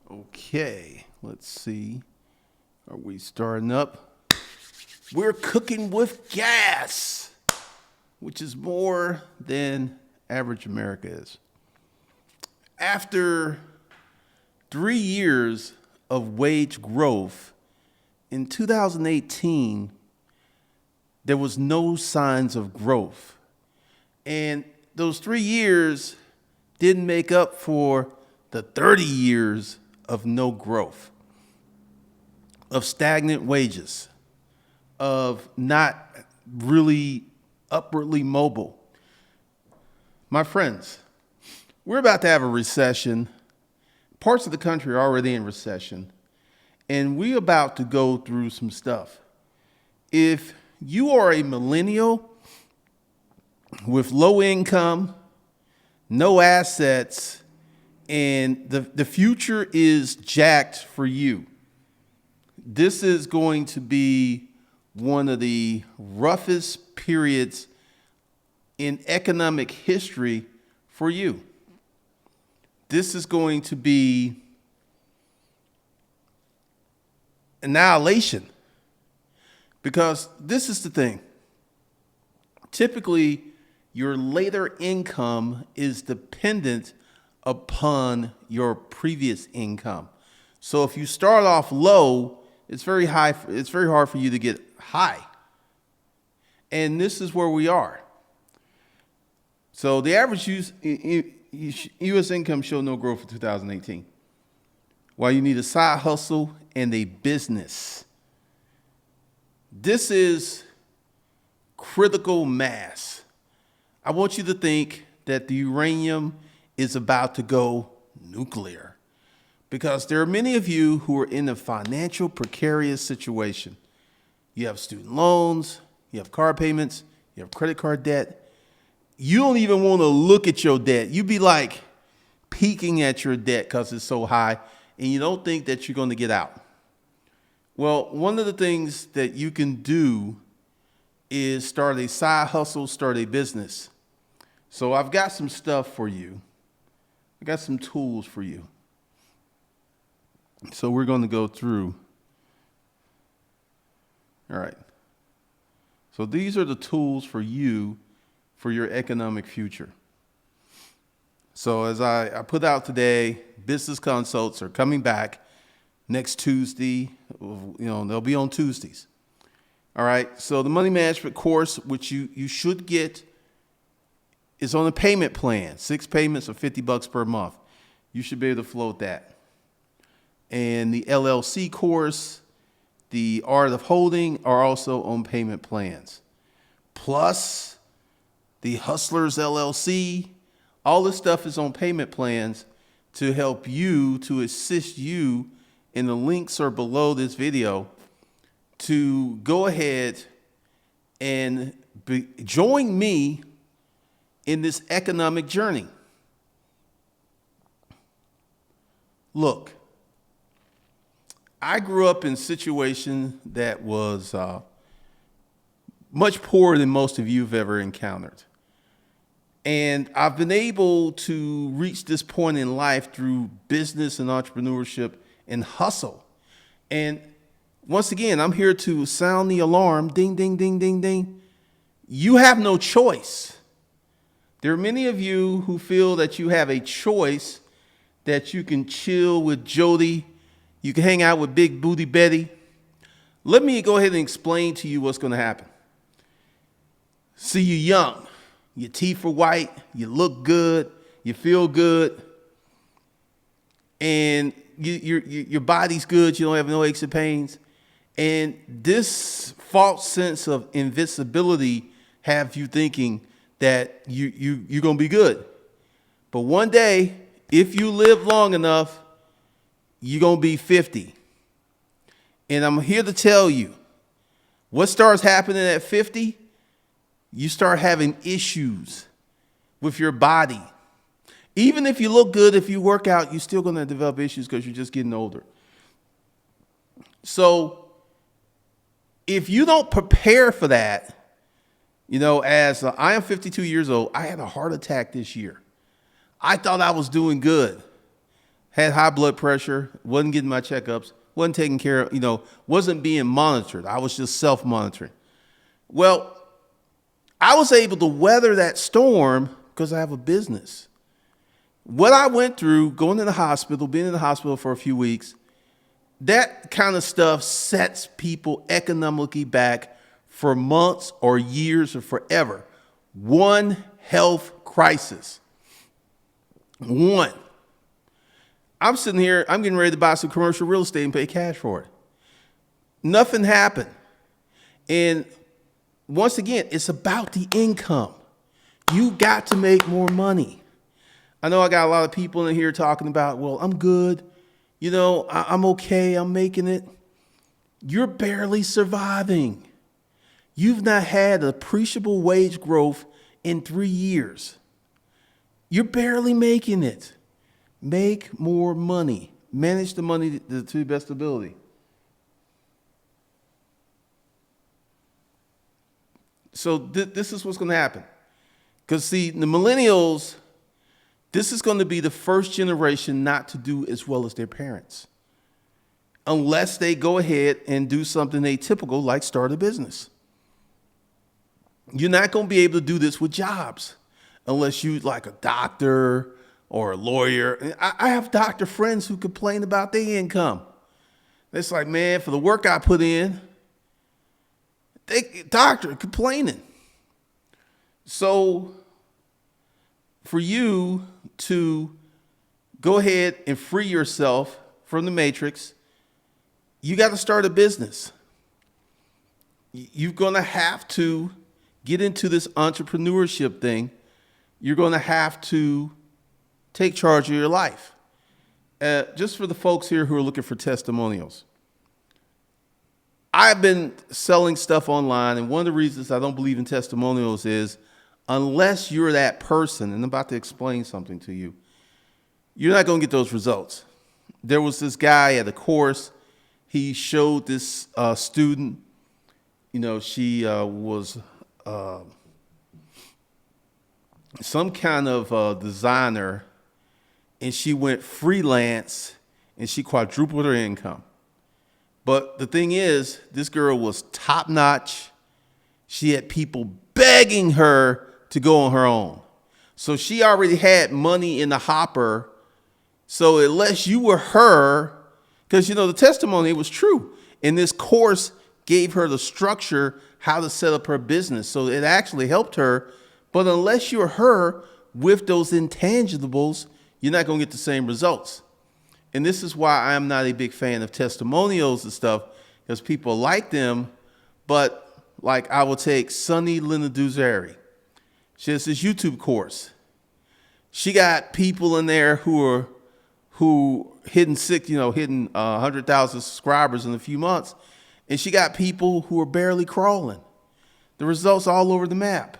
Okay, let's see. Are we starting up? We're cooking with gas, which is more than average America is. After 3 years of wage growth, in 2018, there was no signs of growth. And those 3 years didn't make up for the 30 years of no growth, of stagnant wages, of not really upwardly mobile. My friends, we're about to have a recession. Parts of the country are already in recession, and we're about to go through some stuff. If you are a millennial with low income, no assets, and the future is jacked for you, this is going to be one of the roughest periods in economic history for you. This is going to be annihilation, because this is the thing. Typically, your later income is dependent upon your previous income. So if you start off low, it's very hard for you to get high. And this is where we are. So the average U.S. income showed no growth for 2018. While you need a side hustle and a business. This is critical mass. I want you to think that the uranium is about to go nuclear, because there are many of you who are in a financial precarious situation. You have student loans, you have car payments, you have credit card debt. You don't even want to look at your debt. You be like peeking at your debt because it's so high, and you don't think that you're going to get out. Well, one of the things that you can do is start a side hustle, start a business. So I've got some stuff for you. I got some tools for you. So we're going to go through. All right. So these are the tools for you for your economic future. So as I put out today, business consults are coming back next Tuesday. They'll be on Tuesdays. All right. So the money management course, which you should get, is on a payment plan. 6 payments of $50 per month. You should be able to float that. And the LLC course, the Art of Holding, are also on payment plans. Plus, the Hustlers LLC, all this stuff is on payment plans to help you, to assist you, and the links are below this video, to go ahead and join me in this economic journey. Look, I grew up in a situation that was much poorer than most of you have ever encountered. And I've been able to reach this point in life through business and entrepreneurship and hustle. And once again, I'm here to sound the alarm. Ding, ding, ding, ding, ding. You have no choice. There are many of you who feel that you have a choice, that you can chill with Jody, you can hang out with Big Booty Betty. Let me go ahead and explain to you what's going to happen. See, you young, your teeth are white, you look good, you feel good, and your body's good, you don't have no aches and pains. And this false sense of invincibility have you thinking that you're going to be good. But one day, if you live long enough, you're going to be 50. And I'm here to tell you, what starts happening at 50? You start having issues with your body. Even if you look good, if you work out, you're still going to develop issues because you're just getting older. So if you don't prepare for that, as I am 52 years old, I had a heart attack this year. I thought I was doing good. had high blood pressure, wasn't getting my checkups, wasn't taking care of, wasn't being monitored. I was just self-monitoring. Well, I was able to weather that storm because I have a business. What I went through, going to the hospital, being in the hospital for a few weeks, that kind of stuff sets people economically back for months or years or forever. One health crisis. One. I'm sitting here, I'm getting ready to buy some commercial real estate and pay cash for it. Nothing happened. And once again, it's about the income. You got to make more money. I know I got a lot of people in here talking about, well, I'm good. I'm okay. I'm making it. You're barely surviving. You've not had appreciable wage growth in 3 years. You're barely making it. Make more money. Manage the money to your best ability. So this is what's going to happen. Because see, the millennials, this is going to be the first generation not to do as well as their parents. Unless they go ahead and do something atypical like start a business. You're not going to be able to do this with jobs unless you like a doctor or a lawyer. I have doctor friends who complain about their income. It's like, man, for the work I put in, doctor complaining. So for you to go ahead and free yourself from the matrix, you got to start a business. You're going to have to get into this entrepreneurship thing. You're going to have to take charge of your life. Just for the folks here who are looking for testimonials. I've been selling stuff online, and one of the reasons I don't believe in testimonials is unless you're that person, and I'm about to explain something to you, you're not going to get those results. There was this guy at a course. He showed this student, she was some kind of designer, and she went freelance, and she quadrupled her income. But the thing is, this girl was top notch. She had people begging her to go on her own. So she already had money in the hopper. So unless you were her, because the testimony was true. And this course gave her the structure, how to set up her business. So it actually helped her. But unless you're her with those intangibles, you're not going to get the same results. And this is why I'm not a big fan of testimonials and stuff, because people like them. But like I will take Sunny Lenarduzeri. She has this YouTube course. She got people in there who hitting 100,000 subscribers in a few months. And she got people who are barely crawling. The results all over the map.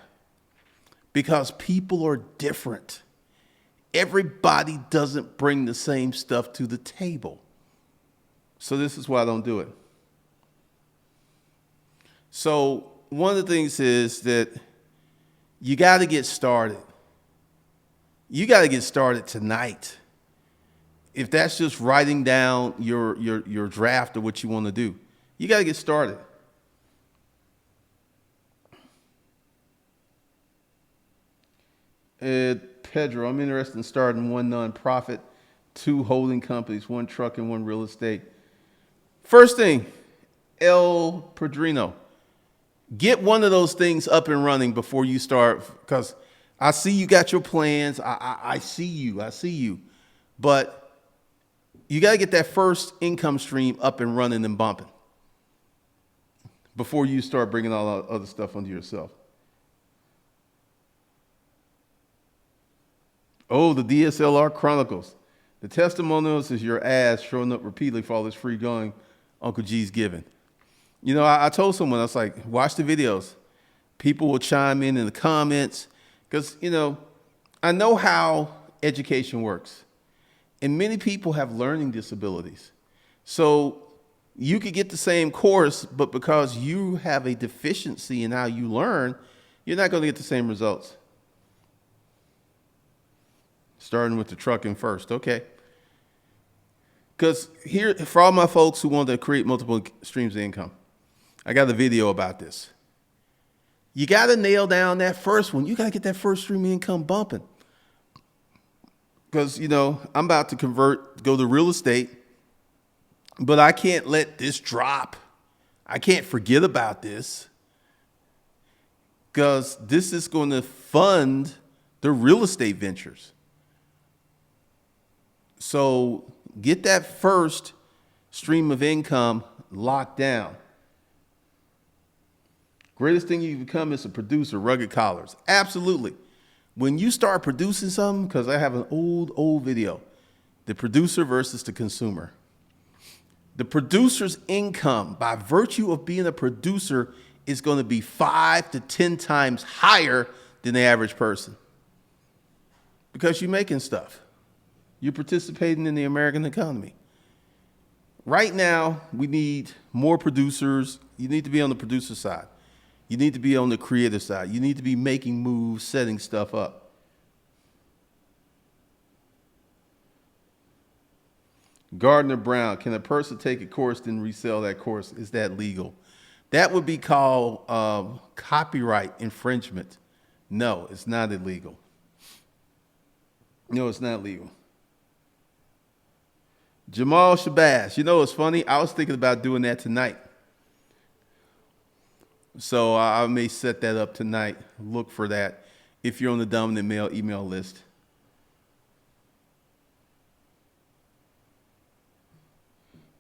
Because people are different. Everybody doesn't bring the same stuff to the table. So this is why I don't do it. So one of the things is that you got to get started. You got to get started tonight. If that's just writing down your draft of what you want to do, you got to get started. Pedro, I'm interested in starting 1 nonprofit, 2 holding companies, 1 truck and 1 real estate. First thing, El Padrino, get one of those things up and running before you start, because I see you got your plans. I see you. But you got to get that first income stream up and running and bumping before you start bringing all that other stuff onto yourself. Oh, the DSLR Chronicles. The testimonials is your ass showing up repeatedly for all this free going Uncle G's giving. I told someone, I was like, watch the videos. People will chime in the comments because, I know how education works. And many people have learning disabilities. So you could get the same course, but because you have a deficiency in how you learn, you're not going to get the same results. Starting with the trucking first. Okay. Because here, for all my folks who want to create multiple streams of income, I got a video about this. You got to nail down that first one. You got to get that first stream of income bumping. Because, I'm about to go to real estate, but I can't let this drop. I can't forget about this, because this is going to fund the real estate ventures. So get that first stream of income locked down. Greatest thing you can become is a producer, rugged collars. Absolutely. When you start producing something, because I have an old video, the producer versus the consumer. The producer's income, by virtue of being a producer, is going to be 5 to 10 times higher than the average person. Because you're making stuff. You're participating in the American economy. Right now, we need more producers. You need to be on the producer side. You need to be on the creative side. You need to be making moves, setting stuff up. Gardner Brown, can a person take a course then resell that course? Is that legal? That would be called copyright infringement. No, it's not illegal. No, it's not legal. Jamal Shabazz, it's funny. I was thinking about doing that tonight. So I may set that up tonight. Look for that if you're on the Dominant Male email list.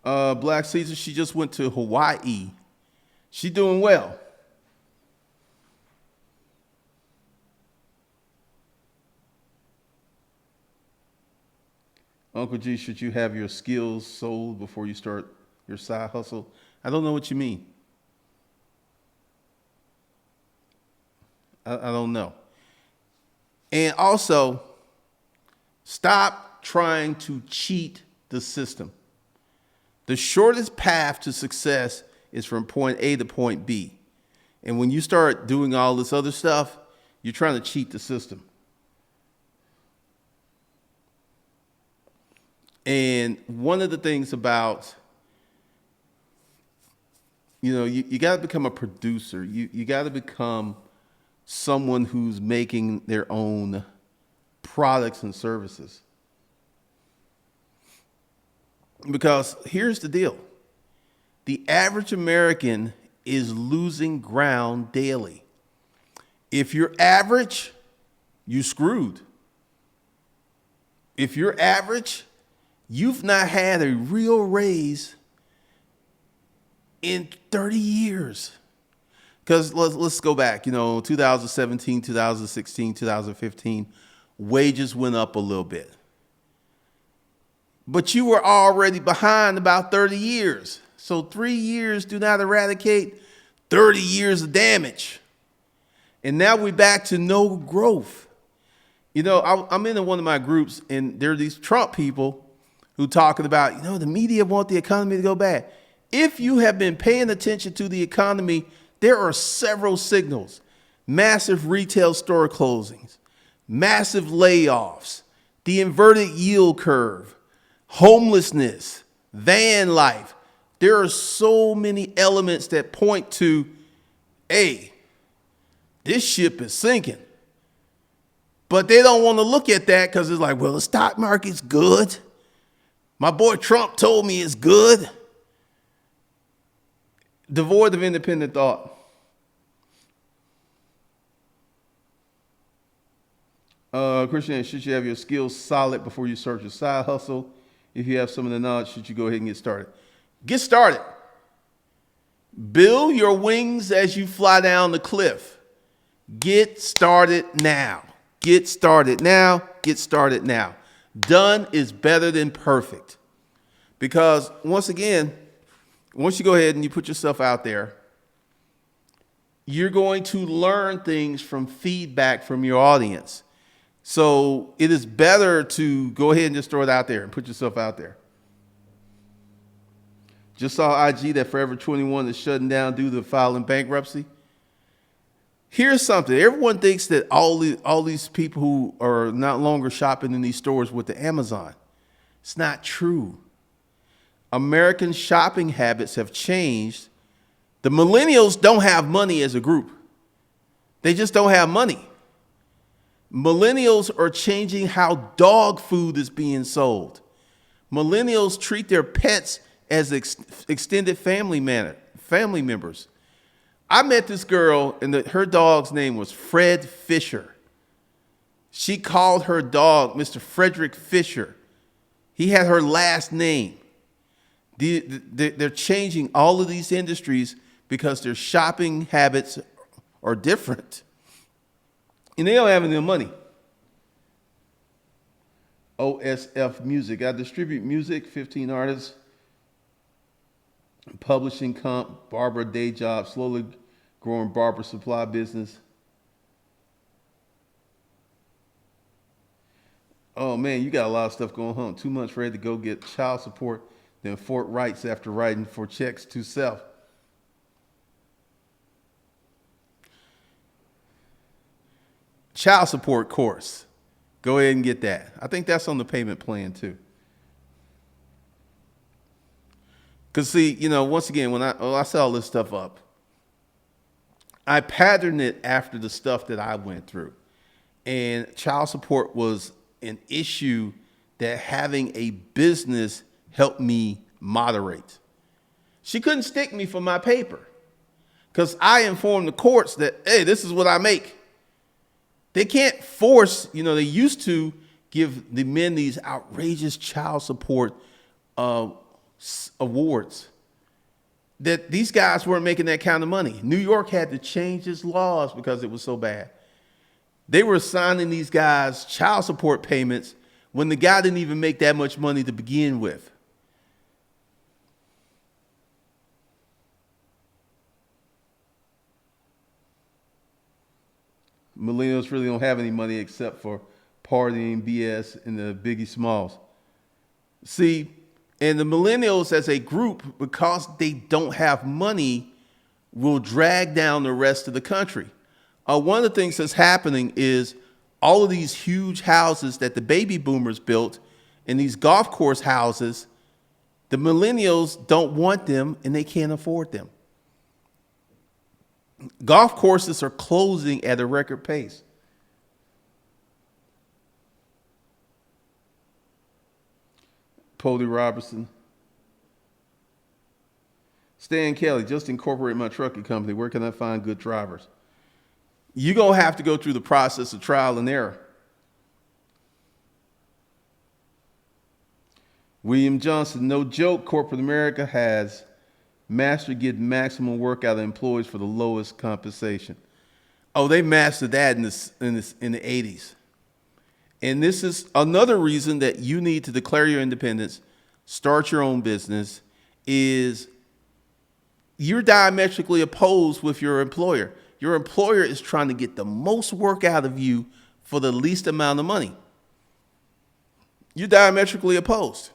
Black Caesar, she just went to Hawaii. She doing well. Uncle G, should you have your skills sold before you start your side hustle? I don't know what you mean. I don't know. And also, stop trying to cheat the system. The shortest path to success is from point A to point B. And when you start doing all this other stuff, you're trying to cheat the system. And one of the things about, you got to become a producer. You got to become someone who's making their own products and services. Because here's the deal. The average American is losing ground daily. If you're average, you're screwed. If you're average, you've not had a real raise in 30 years. Because let's go back, 2017, 2016, 2015, wages went up a little bit. But you were already behind about 30 years. So 3 years do not eradicate 30 years of damage. And now we're back to no growth. I'm in one of my groups, and there are these Trump people who talking about, the media want the economy to go bad. If you have been paying attention to the economy, there are several signals. Massive retail store closings, massive layoffs, the inverted yield curve, homelessness, van life. There are so many elements that point to, hey, this ship is sinking. But they don't want to look at that because it's like, well, the stock market's good. My boy Trump told me it's good. Devoid of independent thought. Christian, should you have your skills solid before you start your side hustle? If you have some of the knowledge, should you go ahead and get started? Get started. Build your wings as you fly down the cliff. Get started now. Get started now. Get started now. Done is better than perfect. Because once again, once you go ahead and you put yourself out there, you're going to learn things from feedback from your audience. So it is better to go ahead and just throw it out there and put yourself out there. Just saw IG that Forever 21 is shutting down due to filing bankruptcy. Here's something. Everyone thinks that all these people who are not longer shopping in these stores with the Amazon. It's not true. American shopping habits have changed. The millennials don't have money as a group. They just don't have money. Millennials are changing how dog food is being sold. Millennials treat their pets as extended family members. I met this girl, and her dog's name was Fred Fisher. She called her dog Mr. Frederick Fisher. He had her last name. They're changing all of these industries because their shopping habits are different. And they don't have any money. OSF Music. I distribute music, 15 artists, publishing comp, barber day job, slowly growing barber supply business. Oh man, you got a lot of stuff going on. 2 months ready to go get child support, then Fort Wrights after writing for checks to self. Child support course. Go ahead and get that. I think that's on the payment plan too. Because see, once again, when I set all this stuff up, I patterned it after the stuff that I went through. And child support was an issue that having a business helped me moderate. She couldn't stick me for my paper because I informed the courts that, hey, this is what I make. They can't force, they used to give the men these outrageous child support awards. That these guys weren't making that kind of money. New York had to change its laws because it was so bad. They were assigning these guys child support payments when the guy didn't even make that much money to begin with. Millennials really don't have any money except for partying, BS, and the Biggie Smalls. See, and the millennials as a group, because they don't have money, will drag down the rest of the country. One of the things that's happening is all of these huge houses that the baby boomers built and these golf course houses, the millennials don't want them and they can't afford them. Golf courses are closing at a record pace. Polly Robertson. Stan Kelly, just incorporate my trucking company. Where can I find good drivers? You're going to have to go through the process of trial and error. William Johnson, no joke, corporate America has mastered getting maximum work out of employees for the lowest compensation. Oh, they mastered that in the 80s. And this is another reason that you need to declare your independence, start your own business, is you're diametrically opposed with your employer. Your employer is trying to get the most work out of you for the least amount of money. You're diametrically opposed.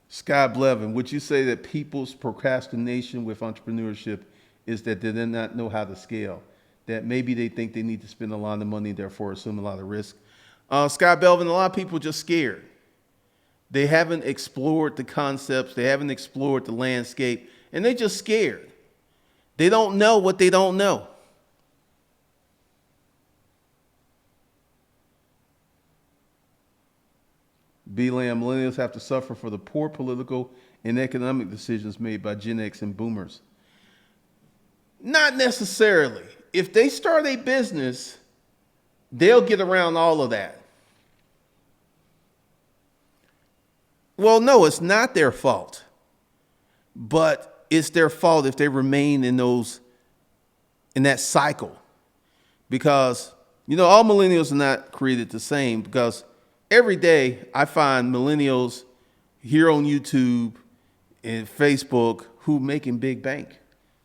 Scott Blevin, would you say that people's procrastination with entrepreneurship is that they do not know how to scale? That maybe they think they need to spend a lot of money, therefore assume a lot of risk? Scott Belvin, a lot of people are just scared. They haven't explored the concepts. They haven't explored the landscape, and they're just scared. They don't know what they don't know. B. Lamb, millennials have to suffer for the poor political and economic decisions made by Gen X and boomers. Not necessarily. If they start a business, they'll get around all of that. Well, no, it's not their fault. But it's their fault if they remain in that cycle. Because, all millennials are not created the same, because every day I find millennials here on YouTube and Facebook who making big bank.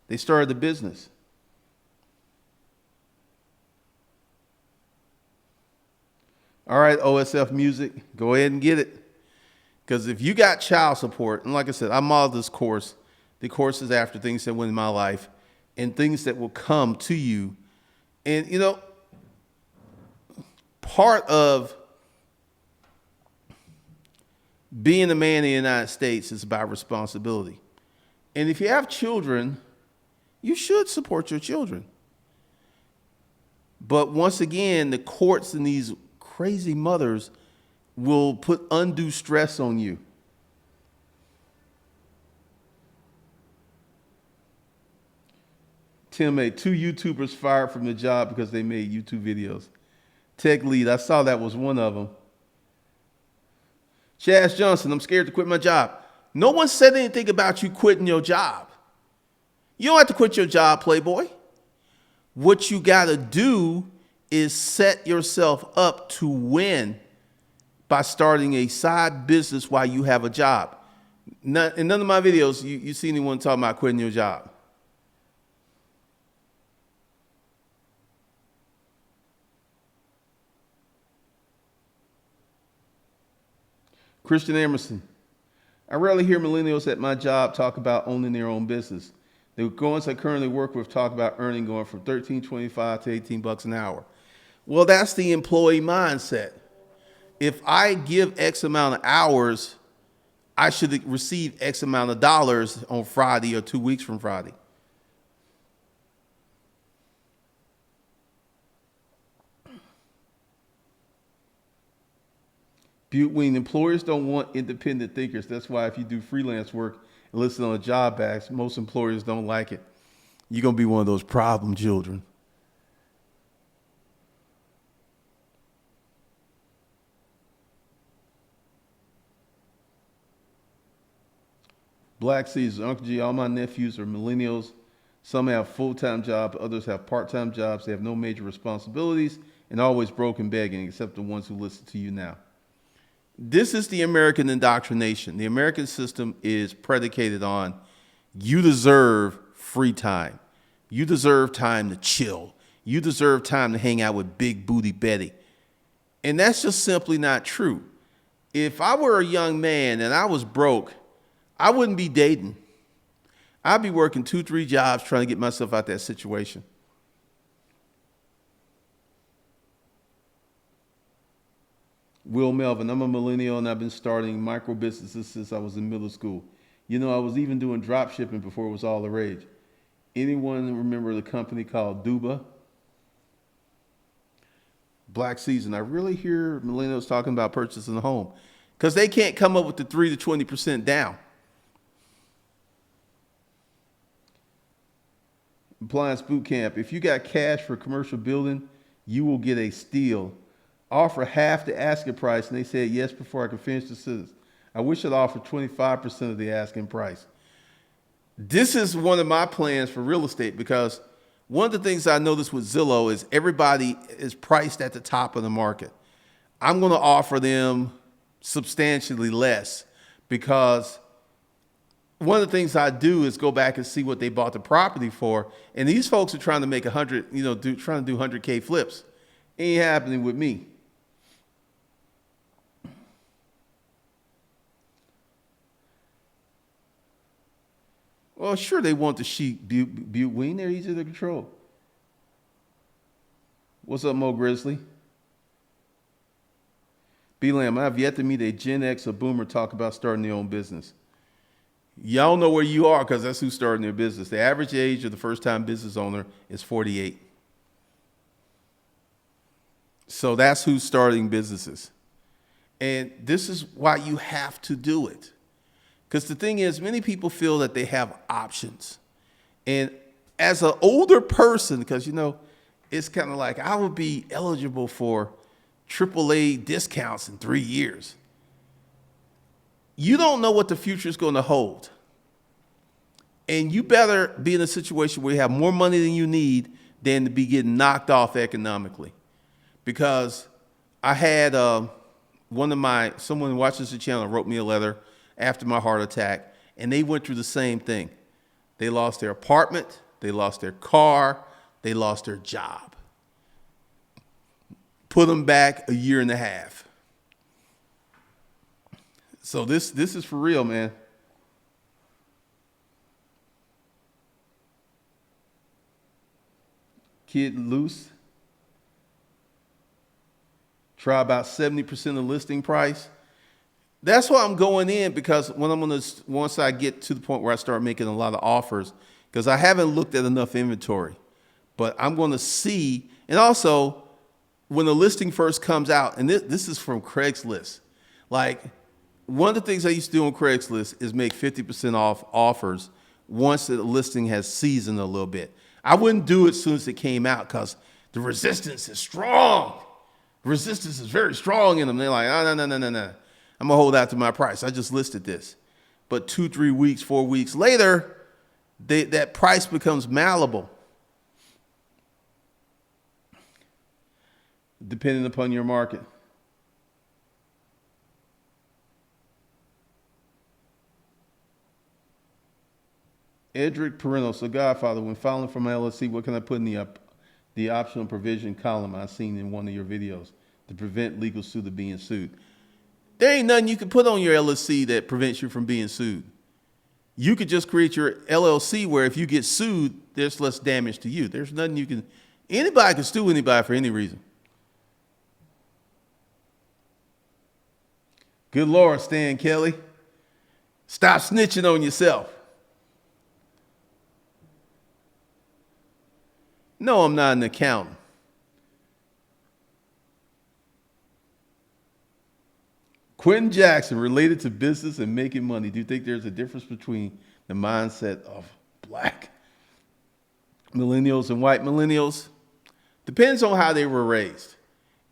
They started the business. All right, OSF Music, go ahead and get it. Because if you got child support, and like I said, I modeled this course. The course is after things that went in my life and things that will come to you And, part of being a man in the United States is about responsibility. And if you have children, you should support your children. But once again, the courts and these crazy mothers will put undue stress on you. Tim made 2 YouTubers fired from the job because they made YouTube videos. Tech lead, I saw that was one of them. Chaz Johnson, I'm scared to quit my job. No one said anything about you quitting your job. You don't have to quit your job, Playboy. What you got to do is set yourself up to win by starting a side business while you have a job. In none of my videos, you see anyone talking about quitting your job. Christian Emerson, I rarely hear millennials at my job talk about owning their own business. The ones I currently work with talk about earning going from $13.25 to $18 an hour. Well, that's the employee mindset. If I give X amount of hours, I should receive X amount of dollars on Friday or 2 weeks from Friday. When employers don't want independent thinkers, that's why if you do freelance work and listen on a job ads, most employers don't like it. You're going to be one of those problem children. Black Caesar, Uncle G, all my nephews are millennials. Some have full-time jobs, others have part-time jobs. They have no major responsibilities and always broke and begging, except the ones who listen to you now. This is the American indoctrination. The American system is predicated on you deserve free time. You deserve time to chill. You deserve time to hang out with Big Booty Betty. And that's just simply not true. If I were a young man and I was broke, I wouldn't be dating. I'd be working 2, 3 jobs trying to get myself out that situation. Will Melvin, I'm a millennial and I've been starting micro businesses since I was in middle school. You know, I was even doing drop shipping before it was all the rage. Anyone remember the company called Duba? Black Season. I really hear millennials talking about purchasing a home because they can't come up with the 3 to 20% down. Appliance Boot Camp. If you got cash for a commercial building, you will get a steal. Offer half the asking price, and they said yes before I could finish the sentence. I wish I'd offer 25% of the asking price. This is one of my plans for real estate because one of the things I noticed with Zillow is everybody is priced at the top of the market. I'm going to offer them substantially less because one of the things I do is go back and see what they bought the property for. And these folks are trying to make 100, trying to do 100K flips. Ain't happening with me. Well, sure, they want the sheep, Butte Ween. They're easy to control. What's up, Mo Grizzly? B-Lam, I have yet to meet a Gen X or Boomer talk about starting their own business. Y'all know where you are because that's who's starting their business. The average age of the first-time business owner is 48. So that's who's starting businesses. And this is why you have to do it. Because the thing is, many people feel that they have options. And as an older person, because, it's kind of like I would be eligible for AAA discounts in 3 years. You don't know what the future is going to hold. And you better be in a situation where you have more money than you need than to be getting knocked off economically. Because I had someone who watches the channel wrote me a letter after my heart attack, and they went through the same thing. They lost their apartment, they lost their car, they lost their job. Put them back a year and a half. So this is for real, man. kid loose. Try about 70% of the listing price. That's why I'm going in, because once I get to the point where I start making a lot of offers, because I haven't looked at enough inventory, but I'm going to see. And also, when the listing first comes out, and this is from Craigslist, like one of the things I used to do on Craigslist is make 50% off offers once the listing has seasoned a little bit. I wouldn't do it as soon as it came out because the resistance is strong. Resistance is very strong in them. They're like, oh, no. I'm gonna hold out to my price. I just listed this. But 2, 3 weeks, 4 weeks later, that price becomes malleable, depending upon your market. Edric Perino, so Godfather, when filing for my LLC, what can I put in the optional provision column I seen in one of your videos to prevent legal suit of being sued? There ain't nothing you can put on your LLC that prevents you from being sued. You could just create your LLC where if you get sued, there's less damage to you. There's nothing you can, anybody can sue anybody for any reason. Good Lord, Stan Kelly. Stop snitching on yourself. No, I'm not an accountant. Quentin Jackson, related to business and making money, do you think there's a difference between the mindset of black millennials and white millennials? Depends on how they were raised.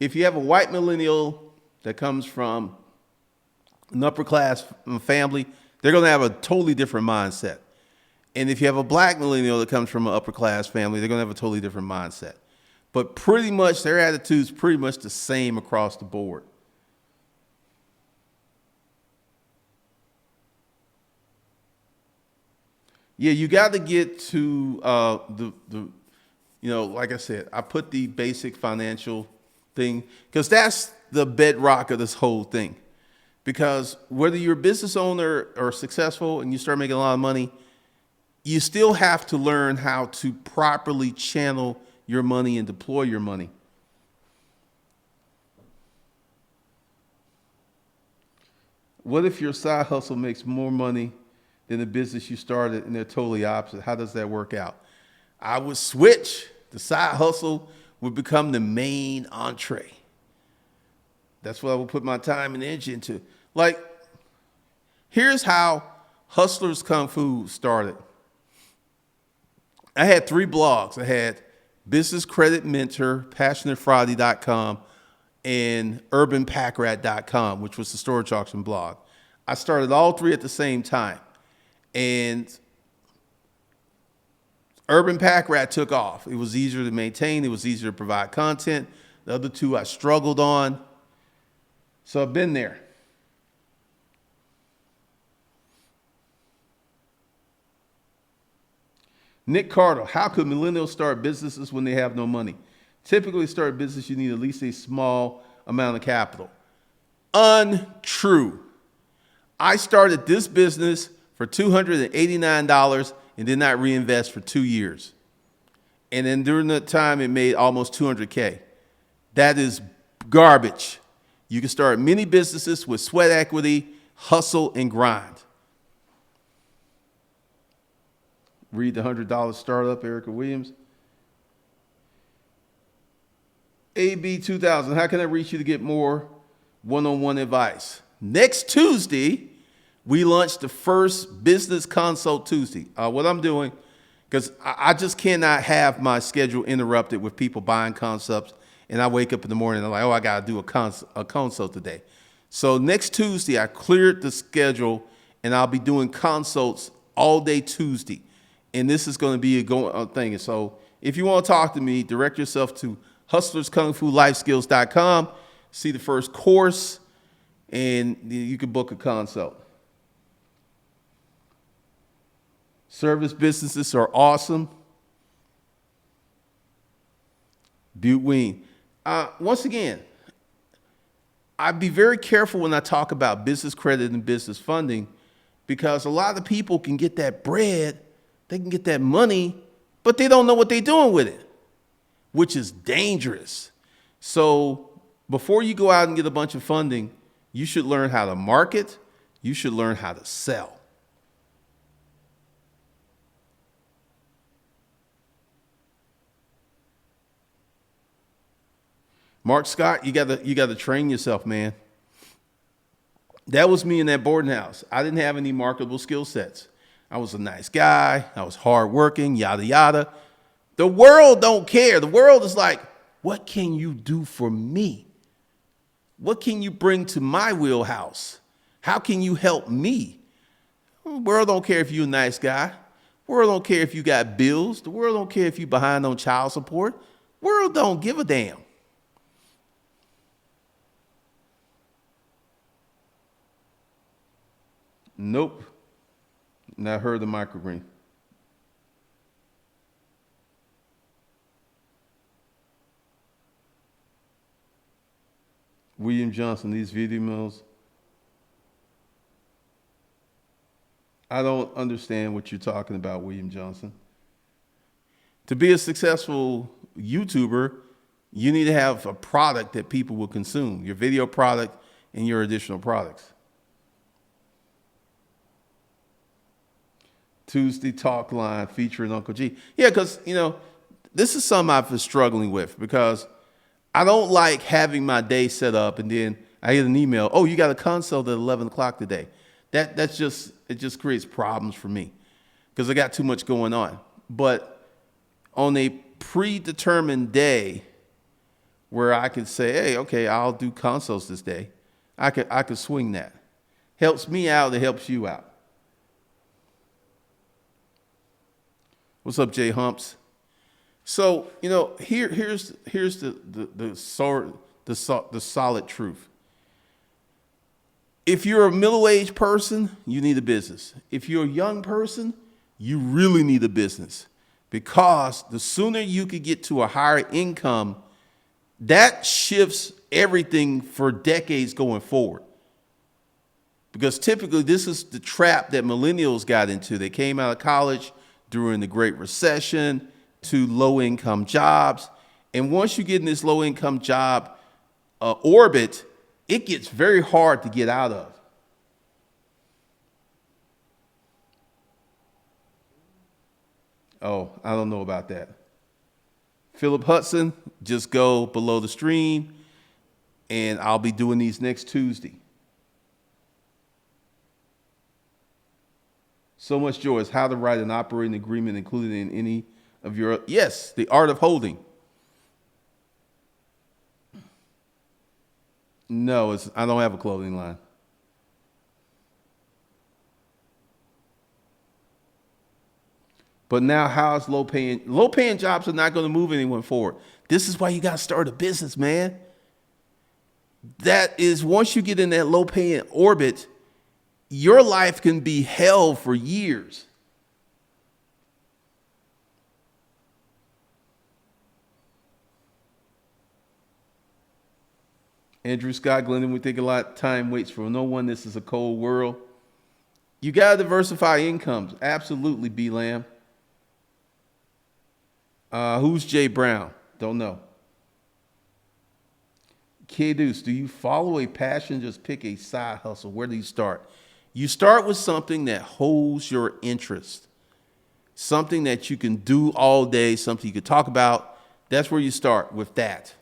If you have a white millennial that comes from an upper class family, they're going to have a totally different mindset. And if you have a black millennial that comes from an upper class family, they're going to have a totally different mindset. But pretty much their attitude's pretty much the same across the board. Yeah, you got to get to like I said, I put the basic financial thing because that's the bedrock of this whole thing. Because whether you're a business owner or successful and you start making a lot of money, you still have to learn how to properly channel your money and deploy your money. What if your side hustle makes more money than the business you started and they're totally opposite? How does that work out? I would switch. The side hustle would become the main entree. That's what I would put my time and energy into. Like, here's how Hustlers Kung Fu started. I had 3 blogs. I had Business Credit Mentor, PassionateFriday.com, and UrbanPackRat.com, which was the storage auction blog. I started all 3 at the same time. And Urban Pack Rat took off. It was easier to maintain. It was easier to provide content. The other 2 I struggled on. So I've been there. Nick Carter, how could millennials start businesses when they have no money? Typically, to start a business, you need at least a small amount of capital. Untrue. I started this business for $289 and did not reinvest for 2 years. And then during that time, it made almost $200K. That is garbage. You can start many businesses with sweat equity, hustle, and grind. Read the $100 Startup, Erica Williams. AB 2000, how can I reach you to get more one-on-one advice? Next Tuesday, we launched the first Business Consult Tuesday. What I'm doing, because I just cannot have my schedule interrupted with people buying concepts, and I wake up in the morning and I'm like, oh, I got to do a consult today. So next Tuesday, I cleared the schedule, and I'll be doing consults all day Tuesday. And this is going to be a thing. And so if you want to talk to me, direct yourself to hustlerskungfulifeskills.com, see the first course, and you can book a consult. Service businesses are awesome. Butte Ween. Once again, I'd be very careful when I talk about business credit and business funding, because a lot of people can get that bread, they can get that money, but they don't know what they're doing with it. which is dangerous. So before you go out and get a bunch of funding, you should learn how to market. You should learn how to sell. Mark Scott, you gotta train yourself, man. That was me in that boarding house. I didn't have any marketable skill sets. I was a nice guy. I was hardworking, yada, yada. The world don't care. The world is like, what can you do for me? What can you bring to my wheelhouse? How can you help me? The world don't care if you're a nice guy. The world don't care if you got bills. The world don't care if you're behind on child support. The world don't give a damn. Nope. Not heard the microgreen. William Johnson, these videos. I don't understand what you're talking about, William Johnson. To be a successful YouTuber, you need to have a product that people will consume, your video product and your additional products. Tuesday Talk Line featuring Uncle G. Yeah, because, this is something I've been struggling with because I don't like having my day set up and then I get an email, oh, you got a consult at 11 o'clock today. It just creates problems for me because I got too much going on. But on a predetermined day where I could say, hey, okay, I'll do consults this day, I could swing that. Helps me out, it helps you out. What's up, Jay Humps? So, here's the solid truth. If you're a middle-aged person, you need a business. If you're a young person, you really need a business because the sooner you could get to a higher income, that shifts everything for decades going forward. Because typically this is the trap that millennials got into. They came out of college during the Great Recession to low-income jobs. And once you get in this low-income job orbit, it gets very hard to get out of. Oh, I don't know about that. Philip Hudson, just go below the stream, and I'll be doing these next Tuesday. So much joy is how to write an operating agreement included in any of your, yes, the art of holding. No, I don't have a clothing line. But now how's low paying jobs are not going to move anyone forward. This is why you got to start a business, man. That is, once you get in that low paying orbit, your life can be hell for years. Andrew Scott Glendon, we think a lot of time waits for no one. This is a cold world. You got to diversify incomes. Absolutely, B. Lamb. Who's Jay Brown? Don't know. K Deuce, do you follow a passion? Just pick a side hustle. Where do you start? You start with something that holds your interest, something that you can do all day, something you can talk about. That's where you start with that.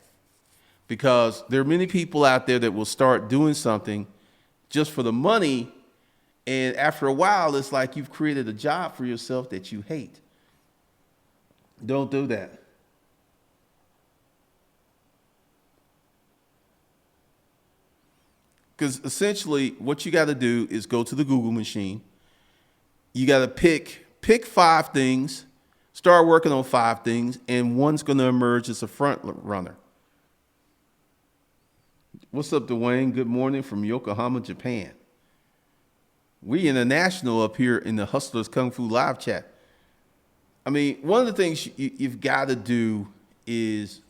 Because there are many people out there that will start doing something just for the money. And after a while, it's like you've created a job for yourself that you hate. Don't do that. Because essentially what you got to do is go to the Google machine. You got to pick 5 things, start working on 5 things, and one's going to emerge as a front runner. What's up, Dwayne? Good morning from Yokohama, Japan. We international up here in the Hustlers Kung Fu live chat. I mean, one of the things you've got to do is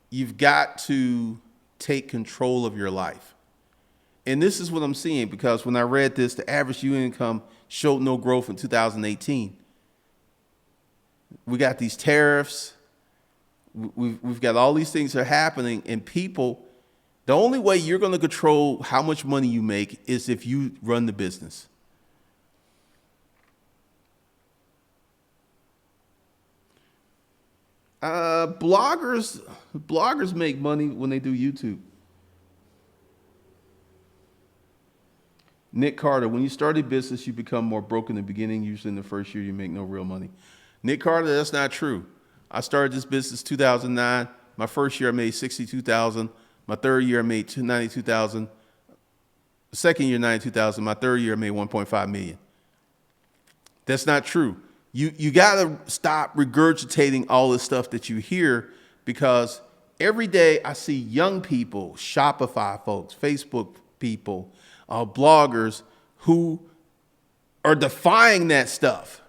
you've got to take control of your life. And this is what I'm seeing, because when I read this, the average U income showed no growth in 2018. We got these tariffs. We've got all these things that are happening, and people, the only way you're going to control how much money you make is if you run the business. Bloggers make money when they do YouTube. Nick Carter, when you start a business, you become more broke in the beginning. Usually in the first year, you make no real money. Nick Carter, that's not true. I started this business 2009. My first year, I made 62,000. My third year, I made 92,000. Second year, 92,000. My third year, I made 1.5 million. That's not true. You got to stop regurgitating all this stuff that you hear, because every day I see young people, Shopify folks, Facebook people, bloggers who are defying that stuff.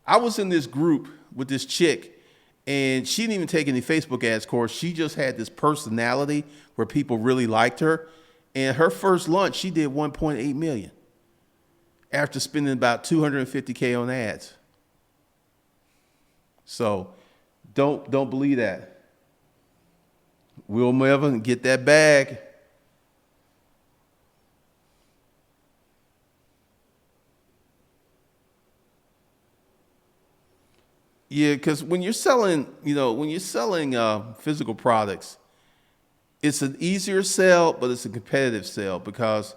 I was in this group with this chick, and she didn't even take any Facebook ads course. She just had this personality where people really liked her. And her first launch, she did 1.8 million after spending about 250K on ads. So don't believe that. Will Melvin get that bag? Yeah, because when you're selling, physical products, it's an easier sell, but it's a competitive sell, because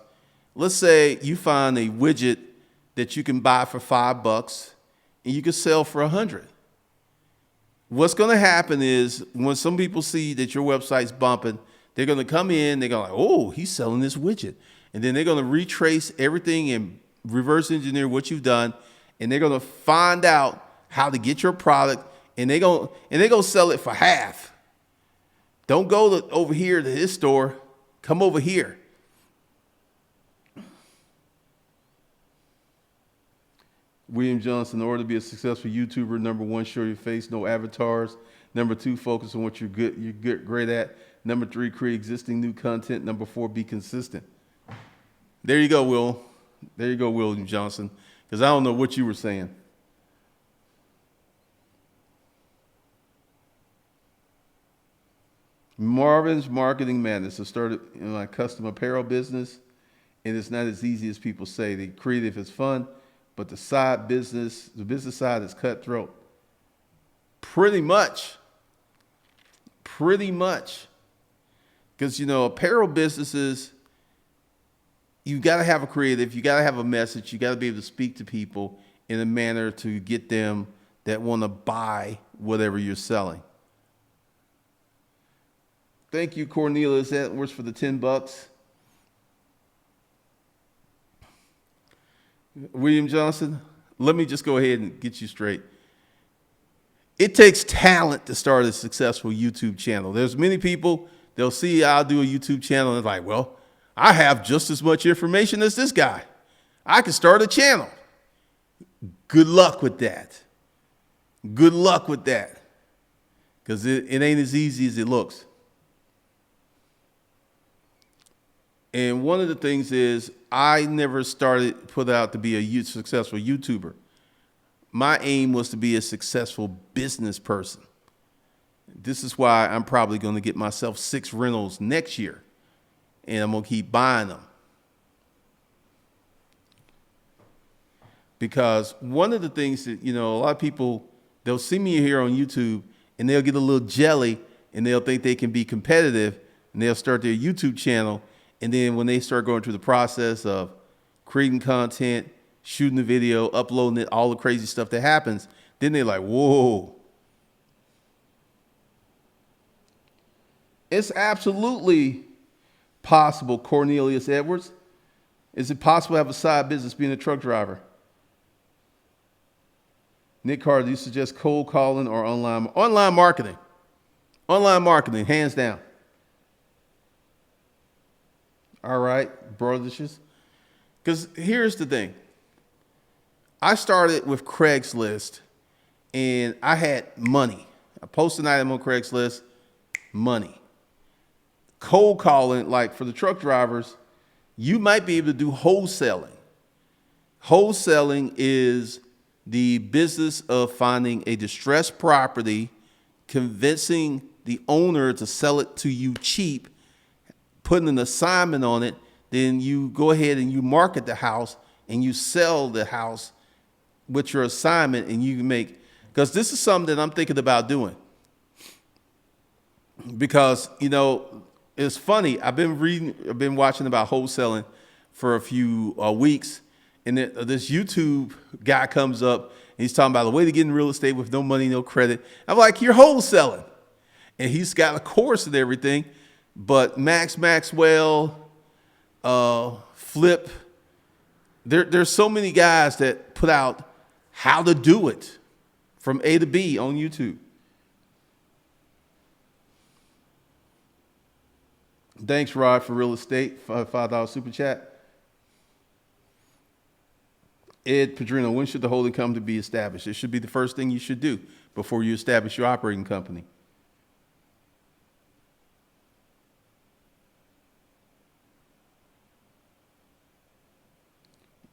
let's say you find a widget that you can buy for $5 and you can sell for 100. What's going to happen is when some people see that your website's bumping, they're going to come in, they're going to oh, he's selling this widget. And then they're going to retrace everything and reverse engineer what you've done. And they're going to find out how to get your product, and they're going to sell it for half. Don't go over here to his store. Come over here. William Johnson, in order to be a successful YouTuber, number one, show your face, no avatars. Number two, focus on what you're great at. Number three, create existing new content. Number four, be consistent. There you go, Will. There you go, William Johnson. Because I don't know what you were saying. Marvin's Marketing Madness. I started in my custom apparel business, and it's not as easy as people say. The creative is fun, but the business side is cutthroat. Pretty much. Because, apparel businesses, you got to have a creative, you got to have a message, you got to be able to speak to people in a manner to get them that want to buy whatever you're selling. Thank you, Cornelius Edwards, for the $10. William Johnson, let me just go ahead and get you straight. It takes talent to start a successful YouTube channel. There's many people, they'll see I'll do a YouTube channel, and they're like, well, I have just as much information as this guy. I can start a channel. Good luck with that. Good luck with that. Because it ain't as easy as it looks. And one of the things is I never put out to be a successful YouTuber. My aim was to be a successful business person. This is why I'm probably going to get myself 6 rentals next year, and I'm going to keep buying them. Because one of the things that, a lot of people, they'll see me here on YouTube and they'll get a little jelly and they'll think they can be competitive and they'll start their YouTube channel. And then when they start going through the process of creating content, shooting the video, uploading it, all the crazy stuff that happens, then they're like, whoa. It's absolutely possible, Cornelius Edwards. Is it possible to have a side business being a truck driver? Nick Carter, do you suggest cold calling or online marketing? Online marketing, hands down. All right, brothers. Because here's the thing. I started with Craigslist, and I had money. I posted an item on Craigslist, money. Cold calling, like for the truck drivers, you might be able to do wholesaling. Wholesaling is the business of finding a distressed property, convincing the owner to sell it to you cheap, putting an assignment on it, then you go ahead and you market the house and you sell the house with your assignment, and you can make, because this is something that I'm thinking about doing. Because, it's funny. I've been watching about wholesaling for a few weeks, and this YouTube guy comes up and he's talking about the way to get in real estate with no money, no credit. I'm like, you're wholesaling. And he's got a course and everything, but Maxwell, Flip, there's so many guys that put out how to do it from A to B on YouTube. Thanks, Rod, for real estate. $5 super chat. Ed Padrino, when should the holding company be established? It should be the first thing you should do before you establish your operating company.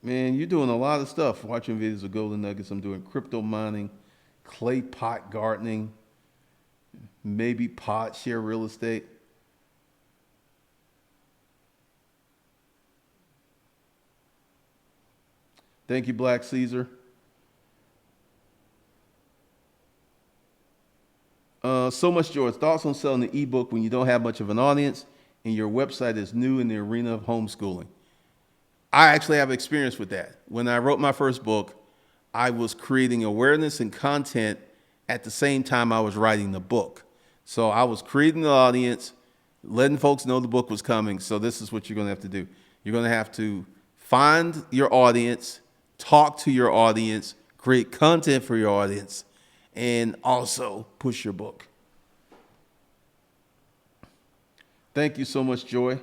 Man, you're doing a lot of stuff. Watching videos of golden nuggets. I'm doing crypto mining, clay pot gardening, maybe pot share real estate. Thank you, Black Caesar. So much joy. Thoughts on selling an ebook when you don't have much of an audience and your website is new in the arena of homeschooling? I actually have experience with that. When I wrote my first book, I was creating awareness and content at the same time I was writing the book. So I was creating the audience, letting folks know the book was coming. So this is what you're going to have to do. You're going to have to find your audience, talk to your audience, create content for your audience, and also push your book. Thank you so much, Joy.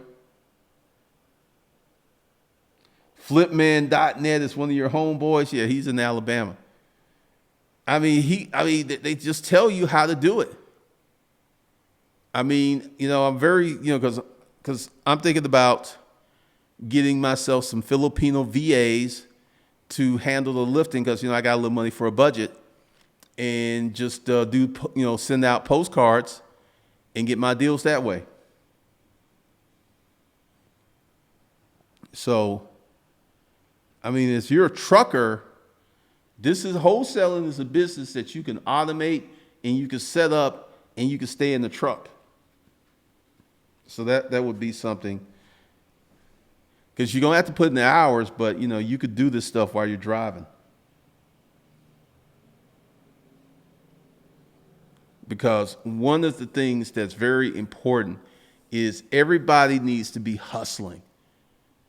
Flipman.net is one of your homeboys. Yeah, he's in Alabama. They just tell you how to do it. I'm very, because I'm thinking about getting myself some Filipino VAs to handle the lifting, because, I got a little money for a budget, and just send out postcards and get my deals that way. So, if you're a trucker, wholesaling is a business that you can automate and you can set up and you can stay in the truck. So that would be something, because you're going to have to put in the hours, but you could do this stuff while you're driving. Because one of the things that's very important is everybody needs to be hustling.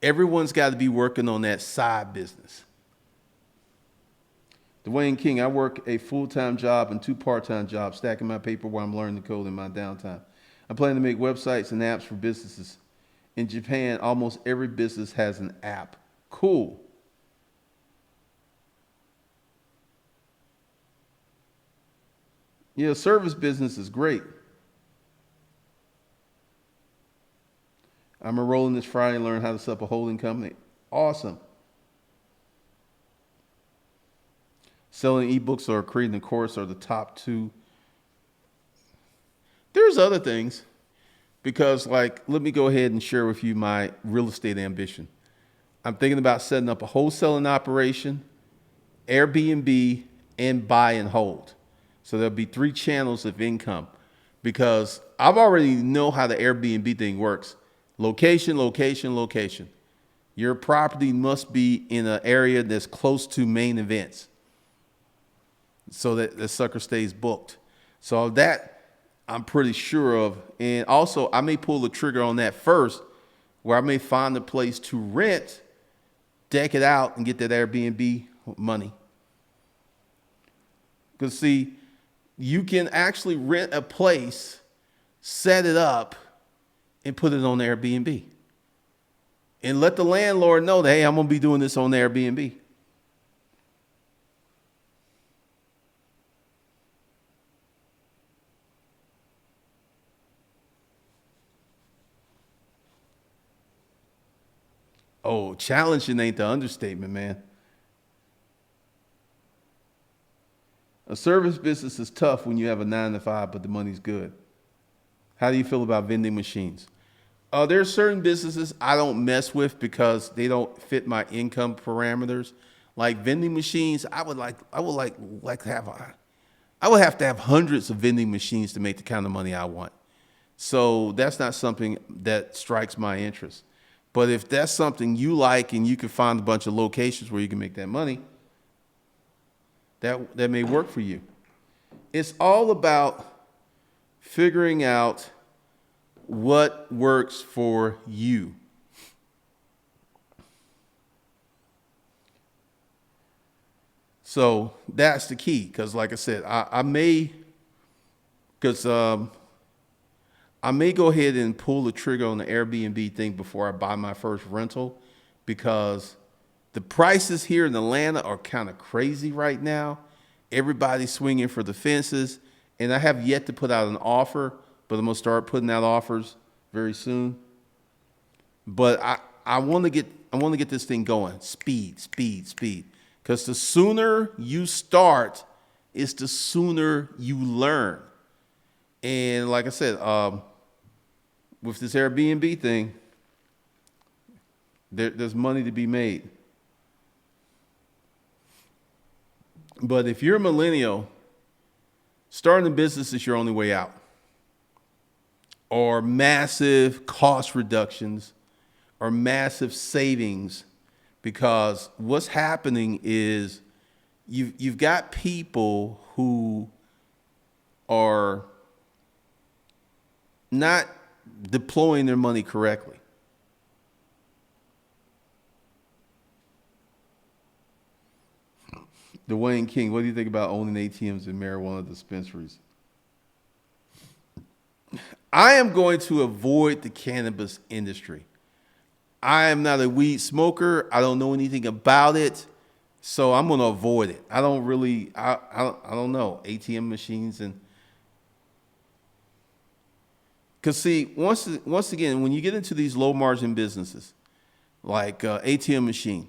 Everyone's got to be working on that side business. Dwayne King, I work a full-time job and 2 part-time jobs, stacking my paper while I'm learning to code in my downtime. I'm planning to make websites and apps for businesses. In Japan, almost every business has an app. Cool. Yeah, service business is great. I'm enrolling this Friday and learn how to set up a holding company. Awesome. Selling ebooks or creating a course are the top 2. There's other things, because let me go ahead and share with you my real estate ambition. I'm thinking about setting up a wholesaling operation, Airbnb, and buy and hold. So there'll be 3 channels of income, because I've already know how the Airbnb thing works. Location, location, location. Your property must be in an area that's close to main events so that the sucker stays booked. So that I'm pretty sure of. And also, I may pull the trigger on that first, where I may find a place to rent, deck it out, and get that Airbnb money. Because, see, you can actually rent a place, set it up, and put it on Airbnb. And let the landlord know that, hey, I'm going to be doing this on Airbnb. Oh, challenging ain't the understatement, man. A service business is tough when you have a 9 to 5, but the money's good. How do you feel about vending machines? There are certain businesses I don't mess with because they don't fit my income parameters. Like vending machines, I would like to have I would have to have hundreds of vending machines to make the kind of money I want. So that's not something that strikes my interest. But if that's something you like and you can find a bunch of locations where you can make that money, that may work for you. It's all about figuring out what works for you. So that's the key. Because, like I said, because I may go ahead and pull the trigger on the Airbnb thing before I buy my first rental, because the prices here in Atlanta are kind of crazy right now. Everybody's swinging for the fences, and I have yet to put out an offer, but I'm gonna start putting out offers very soon. But I want to get this thing going. Speed, speed, speed. Because the sooner you start, is the sooner you learn. And like I said, with this Airbnb thing, there's money to be made. But if you're a millennial, starting a business is your only way out. Or massive cost reductions or massive savings, because what's happening is you've got people who are not deploying their money correctly. Dwayne King, what do you think about owning ATMs and marijuana dispensaries? I am going to avoid the cannabis industry. I am not a weed smoker. I don't know anything about it. So I'm going to avoid it. I don't really, I don't know, ATM machines. And because see, once again, when you get into these low margin businesses like ATM machine,